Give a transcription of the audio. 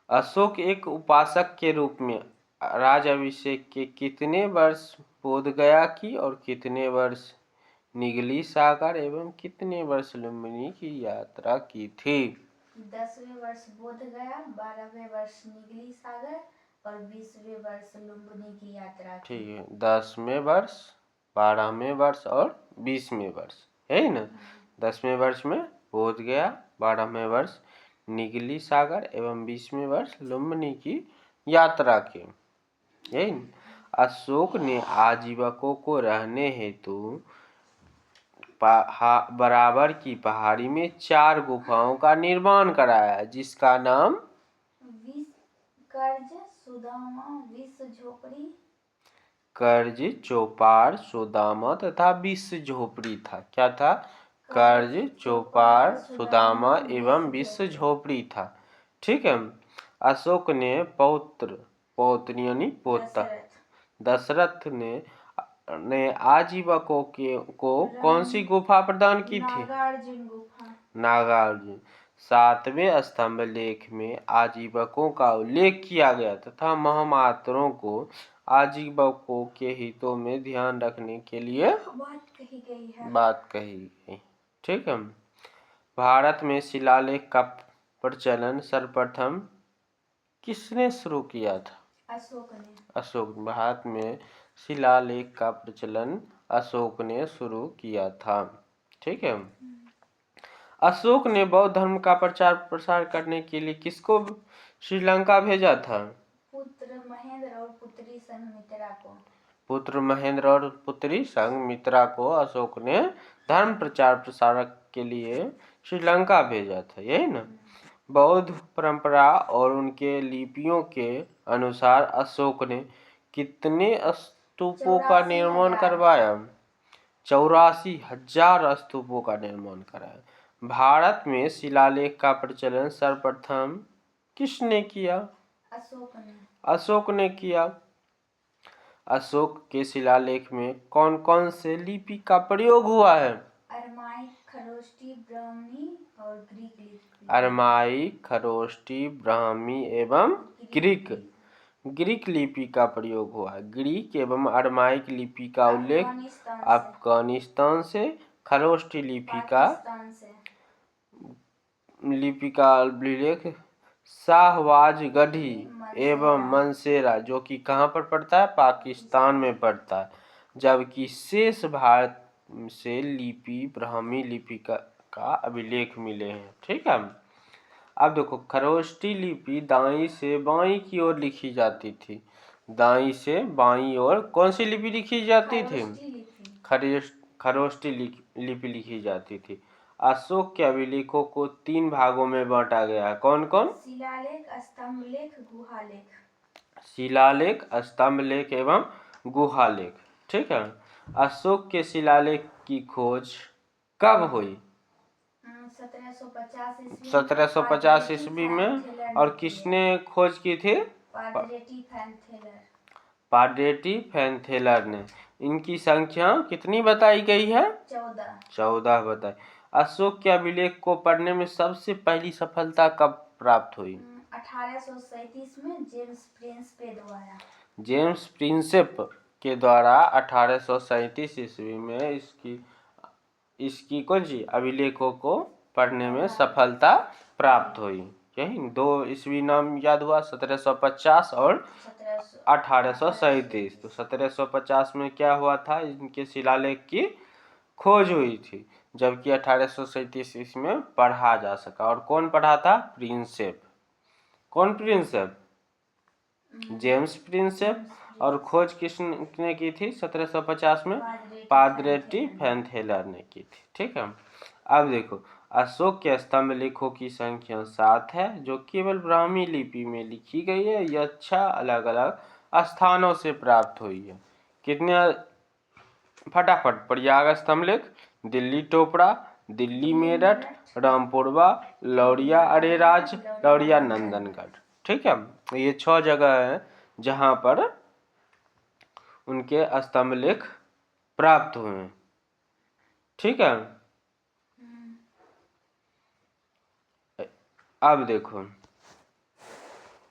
अशोक एक उपासक के रूप में राजाभिषेक के कितने वर्ष बोधगया की और कितने वर्ष निगली सागर एवं कितने वर्ष लुम्बिनी की यात्रा की थी? 10वें वर्ष बोधगया, 12वें वर्ष निगली सागर और 20वें वर्ष लुम्बिनी की यात्रा की। ठीक है, 10वें वर्ष, 12वें वर्ष और 20वें वर्ष, है ना? 10वें वर्ष में बोधगया, 12वें वर्ष निगली सागर एवं 20वें वर्ष लुम्बिनी की यात्रा की, है ना? अशोक ने आजीवकों को रहने हेतु बराबर की पहाड़ी में 4 गुफाओं का निर्माण कराया, जिसका नाम कर्ज, सुदामा, विष झोपड़ी, कर्ज, चौपार, सुदामा तथा विष झोपड़ी था। क्या था? कर्ज, चौपार, सुदामा एवं विष झोपड़ी था। ठीक है। अशोक ने पौत्र यानी पोता दशरथ ने आजीवकों को कौन सी गुफा प्रदान की थी? नागार्जुन गुफा। नागार्जुन। 7वें स्तंभ लेख में आजीवकों का उल्लेख किया गया तथा महामात्रों को आजीवकों के हितों में ध्यान रखने के लिए बात कही गई। ठीक है। भारत में शिलालेख का प्रचलन सर्वप्रथम किसने शुरू किया था? अशोक ने। अशोक। भारत में शिलालेख का प्रचलन अशोक ने शुरू किया था। ठीक है। अशोक ने बौद्ध धर्म का प्रचार प्रसार करने के लिए किसको श्रीलंका भेजा था? पुत्र महेंद्र और पुत्री संघमित्रा को। पुत्र महेंद्र और पुत्री संघमित्रा को अशोक ने धर्म प्रचार प्रसार के लिए श्रीलंका भेजा था, यही ना? बौद्ध परंपरा और उनके लिपियों के अनुसार अशोक ने कितने स्तूपों का निर्माण करवाया? 84,000 स्तूपों का निर्माण कराया। भारत में शिलालेख का प्रचलन सर्वप्रथम किसने किया? अशोक ने किया। अशोक के शिलालेख में कौन कौन से लिपि का प्रयोग हुआ है? अरमाइक, खरोष्टी, ब्राह्मी और ग्रीक लिपि। अरमाइक, खरोष्टी, ब्राह्मी एवं ग्रीक लिपि का प्रयोग हुआ है। ग्रीक एवं अरमाइक लिपि का उल्लेख अफगानिस्तान से, खरोष्टी लिपि का उल्लेख शाहबाजगढ़ी एवं मनसेरा, जो कि कहाँ पर पड़ता है? पाकिस्तान में पड़ता है। जबकि शेष भारत से लिपि ब्राह्मी लिपि का अभिलेख मिले हैं। ठीक है। अब देखो, खरोष्टी लिपि दाईं से बाईं की ओर लिखी जाती थी। दाईं से बाईं ओर कौन सी लिपि लिखी जाती थी? खरोष्टी लिपि लिखी जाती थी। अशोक के अभिलेखों को 3 भागों में बांटा गया है। कौन कौन? शिलालेख, स्तंभलेख, गुहालेख। शिलालेख, स्तंभलेख एवं गुहालेख। ठीक है। अशोक के शिलालेख की खोज कब हुई? 1750 ईस्वी में। और किसने खोज की थी? पाड्रेटी फैनथेलर ने। इनकी संख्या कितनी बताई गई है? 14 बताई। अशोक के अभिलेख को पढ़ने में सबसे पहली सफलता कब प्राप्त हुई? 1837 में जेम्स प्रिंसेप के द्वारा 1837 ईस्वी में इसकी कौन सी अभिलेखों को पढ़ने में सफलता प्राप्त हुई। यही 2 ईस्वी नाम याद हुआ, 1750 और 1837। तो 1750 में क्या हुआ था? इनके शिलालेख की खोज हुई थी, जबकि 1837 इसमें पढ़ा जा सका। और कौन पढ़ा था? प्रिंसेप। कौन प्रिंसेप? James Prinsep. और खोज किसने की थी 1750 में? पाद्रेटी फैनथेलर ने की थी। ठीक है। अब देखो, अशोक के स्तंभ लेखों की संख्या 7 है, जो केवल ब्राह्मी लिपि में लिखी गई है। यह 6 अलग अलग स्थानों से प्राप्त हुई है। कितने? फटाफट। प्रयाग स्तंभ लेख, दिल्ली टोपड़ा, दिल्ली मेरठ, रामपुरवा, लौरिया अरेराज, लौरिया नंदनगढ़। ठीक है। ये 6 जगह है जहां पर उनके स्तंभ लेख प्राप्त हुए हैं। ठीक है। अब देखो,